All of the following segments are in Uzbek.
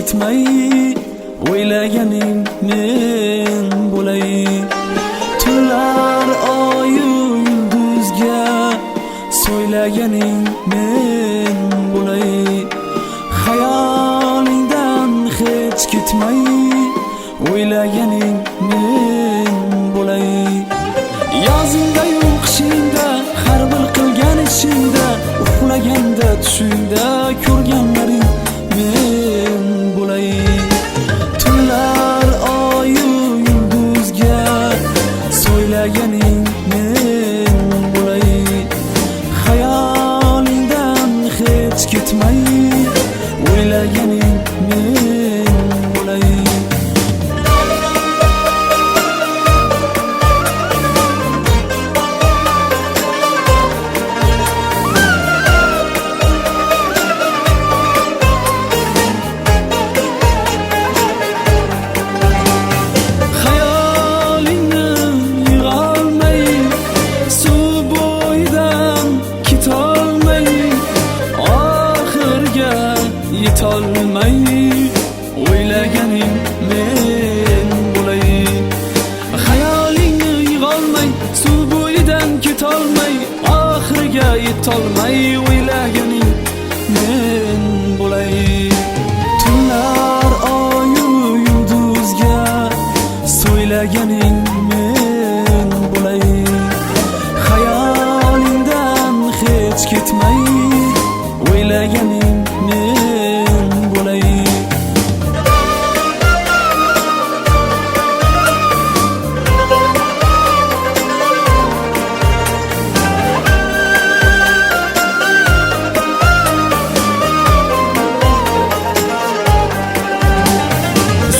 ketmay, o'ylaganing men bo'lay. Tunlar oyu yulduzga so'ylaganing men bo'lay. Xayolingdan hech ketmay, o'ylaganing men bo'lay. Yozingda yu qishingda, har bir qilgan ishingda, uxlaganda tushingda ko'rganlaring men bo'lay. Tunlar oyu yulduzga so'ylaganing men bo'lay. Xayolingdan hech ketmay, o'ylaganing men bo'lay. Yetolmay, o'ylaganing men bo'lay. Xayolingni yig'olmay, suv bo'yidan ketolmay, oxiriga yetolmay, o'ylaganing men bo'lay. Tunlar oyu yulduzga so'ylaganing men bo'lay. Xayolingdan hech ketmay, o'ylaganing men bo'lay.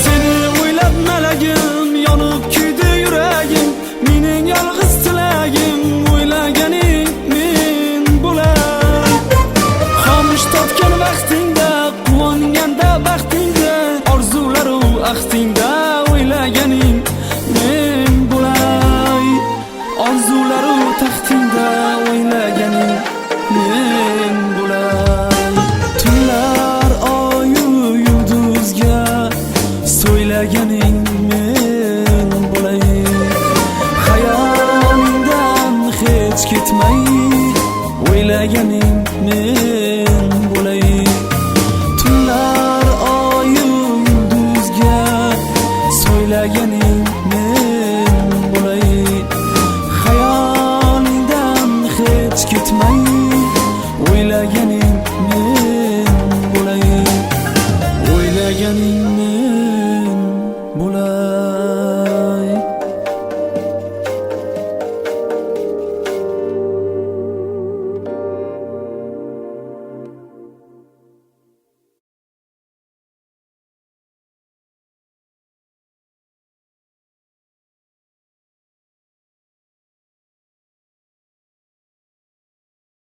Seni o'ylab malagim, yonib kuydi yuragim, mening yolg'iz tilagim, o'ylaganing men bo'lay. Xomush totgan vaqtingda, quvonganda baxtingda, orzularu axtingda, o'ylaganing men bo'lay. Orzularu taxtingda, o'ylaganing men bo'lay. Tunlar oyu yulduzga so'ylaganing men bo'lay. Xayolingdan hech ketmay, o'ylaganing men bo'lay. Tunlar oyu yulduzga so'ylaganing men bo'lay. Xayolingdan hech ketmay, o'ylaganing men bo'lay. O'ylaganing